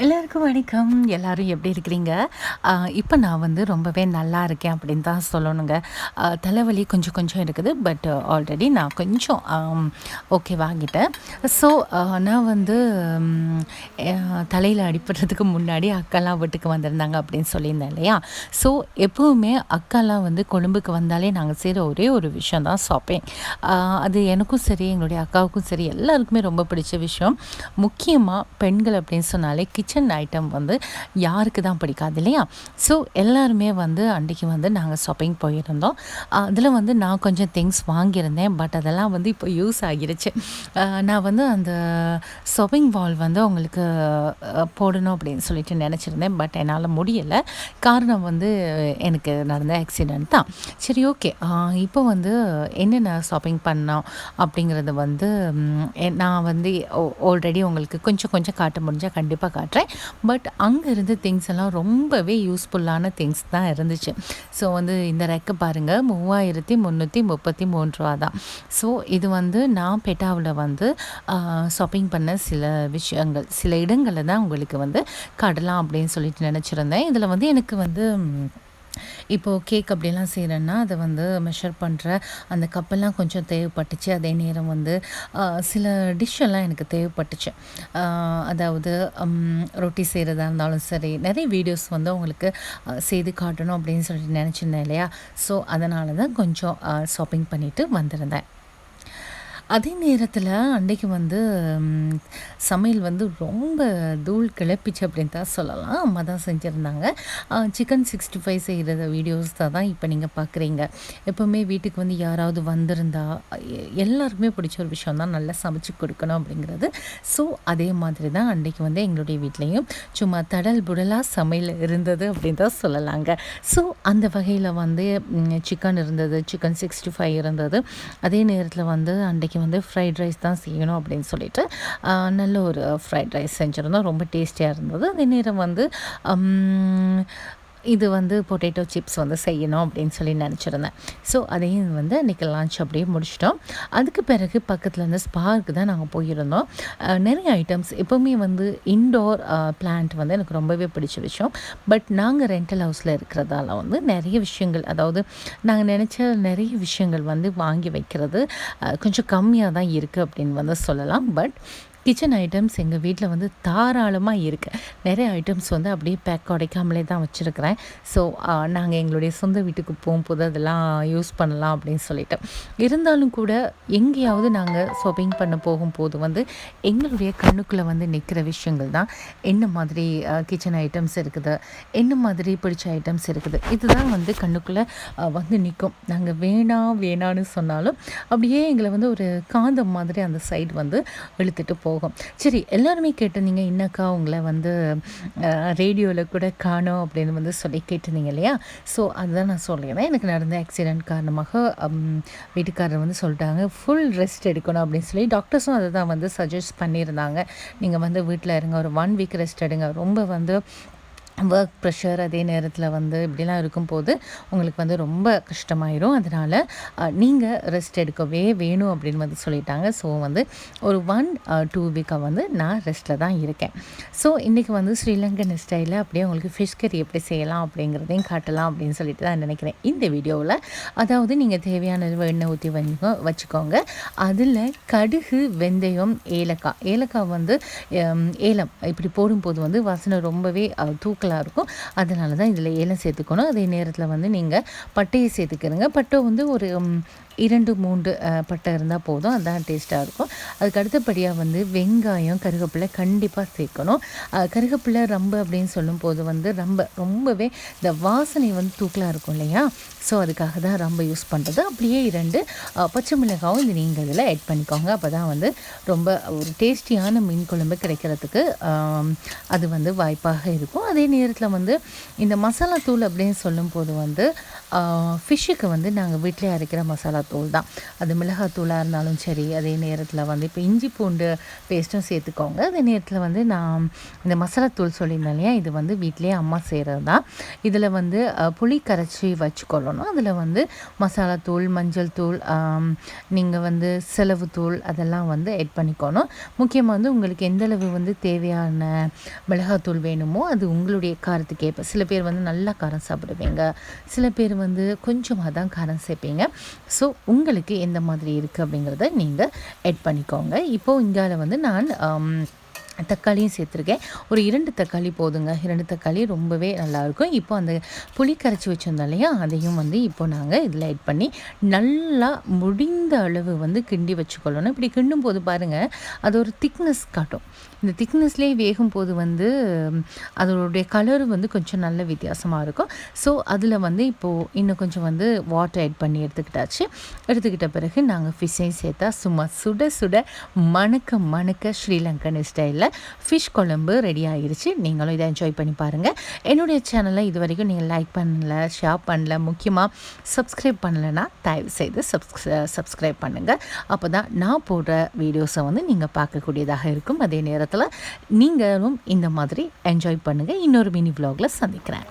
எல்லாருக்கும் வணக்கம். எல்லாரும் எப்படி இருக்கிறீங்க? இப்போ நான் வந்து ரொம்பவே நல்லா இருக்கேன் அப்படின்னு தான் சொல்லணுங்க. தலைவலி கொஞ்சம் கொஞ்சம் இருக்குது. பட் ஆல்ரெடி நான் கொஞ்சம் ஓகேவாகிட்டேன். ஸோ நான் வந்து தலையில் அடிபடுறதுக்கு முன்னாடி அக்காலாம் வீட்டுக்கு வந்திருந்தாங்க அப்படின்னு சொல்லியிருந்தேன் இல்லையா? ஸோ எப்போவுமே அக்காலாம் வந்து கொழும்புக்கு வந்தாலே நாங்கள் செய்கிற ஒரே ஒரு விஷயம் தான் ஷாப்பிங். அது எனக்கும் சரி, எங்களுடைய அக்காவுக்கும் சரி, எல்லாருக்குமே ரொம்ப பிடிச்ச விஷயம். முக்கியமாக பெண்கள் அப்படின்னு சொன்னாலே கிச்சன் ஐட்டம் வந்து யாருக்கு தான் பிடிக்காது இல்லையா? ஸோ எல்லாருமே வந்து அன்றைக்கி வந்து நாங்கள் ஷாப்பிங் போயிருந்தோம். அதில் வந்து நான் கொஞ்சம் திங்ஸ் வாங்கியிருந்தேன். பட் அதெல்லாம் வந்து இப்போ யூஸ் ஆகிருச்சு. நான் வந்து அந்த ஷாப்பிங் வால் வந்து உங்களுக்கு போடணும் அப்படின்னு சொல்லிட்டு நினச்சிருந்தேன். பட் என்னால் முடியலை. காரணம் வந்து எனக்கு நடந்த ஆக்சிடெண்ட் தான். சரி, ஓகே. இப்போ வந்து என்னென்ன ஷாப்பிங் பண்ணோம் அப்படிங்கிறத வந்து நான் வந்து ஆல்ரெடி உங்களுக்கு கொஞ்சம் கொஞ்சம் காட்ட முடிஞ்சால் கண்டிப்பாக காட்டுறேன். பட் அங்கே இருந்த திங்ஸ் எல்லாம் ரொம்பவே யூஸ்ஃபுல்லான திங்ஸ் தான் இருந்துச்சு. ஸோ வந்து இந்த ரெக்கை பாருங்கள், 3333 தான். ஸோ இது வந்து நான் பெட்டாவில் வந்து ஷாப்பிங் பண்ண சில விஷயங்கள், சில இடங்களை தான் உங்களுக்கு வந்து காட்டலாம் அப்படின்னு சொல்லிட்டு நினச்சிருந்தேன். இதில் வந்து எனக்கு வந்து இப்போது கேக் அப்படிலாம் செய்கிறேன்னா அதை வந்து மெஷர் பண்ணுற அந்த கப்பெல்லாம் கொஞ்சம் தேவைப்பட்டுச்சு. அதே நேரம் வந்து சில டிஷ்ஷெல்லாம் எனக்கு தேவைப்பட்டுச்சு. அதாவது ரொட்டி செய்கிறதா இருந்தாலும் சரி, நிறைய வீடியோஸ் வந்து உங்களுக்கு செய்து காட்டணும் அப்படின்னு சொல்லிட்டு நினச்சிருந்தேன் இல்லையா? ஸோ அதனால தான் கொஞ்சம் ஷாப்பிங் பண்ணிவிட்டு வந்திருந்தேன். அதே நேரத்தில் அன்றைக்கி வந்து சமையல் வந்து ரொம்ப தூள் கிளப்பிச்சு அப்படின்னு தான் சொல்லலாம். அம்மா தான் செஞ்சுருந்தாங்க. சிக்கன் 65 செய்கிற வீடியோஸ் தான் இப்போ நீங்கள் பார்க்குறீங்க. எப்போவுமே வீட்டுக்கு வந்து யாராவது வந்திருந்தா எல்லாருக்குமே பிடிச்ச ஒரு விஷயம் தான் நல்லா சமைச்சு கொடுக்கணும் அப்படிங்கிறது. ஸோ அதே மாதிரி தான் அன்றைக்கி வந்து எங்களுடைய வீட்லேயும் சும்மா தடல் புடலாக சமையல் இருந்தது அப்படின்னு தான் சொல்லலாங்க. ஸோ அந்த வகையில் வந்து சிக்கன் இருந்தது, சிக்கன் 65 இருந்தது. அதே நேரத்தில் வந்து அன்றைக்கி வந்து ஃப்ரைட் ரைஸ் தான் செய்யணும் அப்படின்னு சொல்லிட்டு நல்ல ஒரு ஃப்ரைட் ரைஸ் செஞ்சுருந்தோம். ரொம்ப டேஸ்டியாக இருந்தது. அதே நேரம் வந்து இது வந்து பொட்டேட்டோ சிப்ஸ் வந்து செய்யணும் அப்படின்னு சொல்லி நினச்சிருந்தேன். ஸோ அதையும் வந்து அன்றைக்கி லன்ச் அப்படியே முடிச்சிட்டோம். அதுக்கு பிறகு பக்கத்தில் இருந்து ஸ்பார்க்கு தான் நாங்கள் போயிருந்தோம். நிறைய ஐட்டம்ஸ் எப்போவுமே வந்து இன்டோர் பிளான்ட் வந்து எனக்கு ரொம்பவே பிடிச்ச விஷயம். பட் நாங்கள் ரெண்டல் ஹவுஸில் இருக்கிறதால வந்து நிறைய விஷயங்கள், அதாவது நாங்கள் நினச்ச நிறைய விஷயங்கள் வந்து வாங்கி வைக்கிறது கொஞ்சம் கம்மியாக தான் இருக்குது அப்படின்னு வந்து சொல்லலாம். பட் கிச்சன் ஐட்டம்ஸ் எங்கள் வீட்டில் வந்து தாராளமாக இருக்குது. நிறைய ஐட்டம்ஸ் வந்து அப்படியே பேக் உடைக்காமலே தான் வச்சுருக்கிறேன். ஸோ நாங்கள் எங்களுடைய சொந்த வீட்டுக்கு போகும்போது அதெல்லாம் யூஸ் பண்ணலாம் அப்படின்னு சொல்லிட்டு. இருந்தாலும் கூட எங்கேயாவது நாங்கள் ஷாப்பிங் பண்ண போகும்போது வந்து எங்களுடைய கண்ணுக்குள்ளே வந்து நிற்கிற விஷயங்கள் தான் என்ன மாதிரி கிச்சன் ஐட்டம்ஸ் இருக்குது, என்ன மாதிரி பிடிச்ச ஐட்டம்ஸ் இருக்குது, இதுதான் வந்து கண்ணுக்குள்ளே வந்து நிற்கும். நாங்கள் வேணான்னு சொன்னாலும் அப்படியே எங்களை வந்து ஒரு காந்தம் மாதிரி அந்த சைடு வந்து இழுத்துட்டு போகும். சரி, எல்லாருமே கேட்டிருந்தீங்க, என்னக்கா உங்களை வந்து ரேடியோவில் கூட காணோம் அப்படின்னு வந்து சொல்லி கேட்டிருந்தீங்க இல்லையா? ஸோ அதுதான் நான் சொல்லிடுறேன். எனக்கு நடந்த ஆக்சிடெண்ட் காரணமாக வீட்டுக்காரர் வந்து சொல்லிட்டாங்க ஃபுல் ரெஸ்ட் எடுக்கணும் அப்படின்னு சொல்லி. டாக்டர்ஸும் அதை தான் வந்து சஜஸ்ட் பண்ணியிருந்தாங்க. நீங்கள் வந்து வீட்டில் இருங்க, ஒரு 1 வீக் ரெஸ்ட் எடுங்க. ரொம்ப வந்து ஒர்க் ப்ரெஷர் அதே நேரத்தில் வந்து இப்படிலாம் இருக்கும்போது உங்களுக்கு வந்து ரொம்ப கஷ்டமாயிடும். அதனால் நீங்கள் ரெஸ்ட் எடுக்கவே வேணும் அப்படின்னு வந்து சொல்லிட்டாங்க. ஸோ வந்து ஒரு 1-2 வீக்காக வந்து நான் ரெஸ்ட்டில் தான் இருக்கேன். ஸோ இன்றைக்கி வந்து ஸ்ரீலங்கன் ஸ்டைலில் அப்படியே உங்களுக்கு ஃபிஷ் கறி எப்படி செய்யலாம் அப்படிங்கிறதையும் காட்டலாம் அப்படின்னு சொல்லிட்டு தான் நினைக்கிறேன் இந்த வீடியோவில். அதாவது நீங்கள் தேவையான எண்ணெய் ஊற்றி வச்சுக்கோங்க. அதில் கடுகு, வெந்தயம், ஏலக்காய் வந்து ஏலம் இப்படி போடும்போது வந்து வாசனை ரொம்பவே தூக்கலாக இருக்கும். அதனால தான் இதில் ஏலம் சேர்த்துக்கணும். அதே நேரத்தில் வந்து நீங்கள் பட்டையை சேர்த்துக்கிறங்க. பட்டை வந்து ஒரு 2-3 பட்டை இருந்தால் போதும். அதுதான் டேஸ்ட்டாக இருக்கும். அதுக்கு அடுத்தபடியாக வந்து வெங்காயம், கருவேப்பிலை கண்டிப்பாக சேர்க்கணும். கருவேப்பிலை ரம்பு அப்படின்னு சொல்லும்போது வந்து ரொம்பவே இந்த வாசனை வந்து தூக்கலாக இருக்கும் இல்லையா? ஸோ அதுக்காக தான் ரொம்ப யூஸ் பண்ணுறது. அப்படியே 2 பச்சை மிளகாவும் இது நீங்கள் இதில் ஆட் பண்ணிக்கோங்க. அப்போ தான் வந்து ரொம்ப ஒரு டேஸ்டியான மீன் குழம்பு கிடைக்கிறதுக்கு அது வந்து வாய்ப்பாக இருக்கும். அதே நேரத்தில் வந்து இந்த மசாலா தூள் அப்படின்னு சொல்லும்போது வந்து ஃபிஷ்ஷுக்கு வந்து நாங்கள் வீட்டிலே அரைக்கிற மசாலா தூள் தான். அது மிளகாத்தூளாக இருந்தாலும் சரி, அதே நேரத்தில் வந்து இப்போ இஞ்சி பூண்டு பேஸ்ட்டும் சேர்த்துக்கோங்க. அதே நேரத்தில் வந்து நான் இந்த மசாலா தூள் சொல்லியிருந்தேன் இல்லையா, இது வந்து வீட்டிலே அம்மா செய்கிறது தான். இதில் வந்து புளி கரைச்சி வச்சுக்கொள்ளணும். அதில் வந்து மசாலா தூள், மஞ்சள் தூள், நீங்கள் வந்து செலவு தூள் அதெல்லாம் வந்து ஆட் பண்ணிக்கணும். முக்கியமாக வந்து உங்களுக்கு எந்தளவு வந்து தேவையான மிளகாத்தூள் வேணுமோ அது உங்களுடைய காரத்துக்கு ஏற்ப. சில பேர் வந்து நல்லா காரம் சாப்பிடுவீங்க, சில பேர் வந்து கொஞ்சமாக தான் காரம் சேர்ப்பீங்க. ஸோ உங்களுக்கு எந்த மாதிரி இருக்குது அப்படிங்கிறத நீங்கள் ஆட் பண்ணிக்கோங்க. இப்போது இங்கால வந்து நான் தக்காளியும் சேர்த்துருக்கேன். ஒரு 2 தக்காளி போதுங்க. 2 தக்காளி ரொம்பவே நல்லாயிருக்கும். இப்போ அந்த புளி கரைச்சி வச்சுருந்தோம் இல்லையா, அதையும் வந்து இப்போ நாங்கள் இதில் ஆட் பண்ணி நல்லா முடிந்த அளவு வந்து கிண்டி வச்சுக்கொள்ளணும். இப்படி கிண்டும்போது பாருங்கள், அது ஒரு திக்னஸ் காட்டும். இந்த திக்னஸ்லேயே வேகும்போது வந்து அதோடைய கலரு வந்து கொஞ்சம் நல்ல வித்தியாசமாக இருக்கும். ஸோ அதில் வந்து இப்போது இன்னும் கொஞ்சம் வந்து வாட்டர் ஆட் பண்ணி எடுத்துக்கிட்ட பிறகு நாங்கள் ஃபிஷ்ஷையும் சேர்த்தா சும்மா சுட சுட மணக்க மணக்க ஸ்ரீலங்கன் ஸ்டைலில் ஃபிஷ் குழம்பு ரெடி ஆகிருச்சு. நீங்களும் இதை என்ஜாய் பண்ணி பாருங்கள். என்னுடைய சேனலை இது வரைக்கும் நீங்கள் லைக் பண்ணல, ஷேர் பண்ணல, முக்கியமாக சப்ஸ்கிரைப் பண்ணலைன்னா தயவு செய்து சப்ஸ்கிரைப் பண்ணுங்கள். அப்போ தான் நான் போடுற வீடியோஸை வந்து நீங்கள் பார்க்கக்கூடியதாக இருக்கும். அதே நேரத்தில் நீங்களும் இந்த மாதிரி என்ஜாய் பண்ணுங்கள். இன்னொரு மினி vlogல சந்திக்கிறேன்.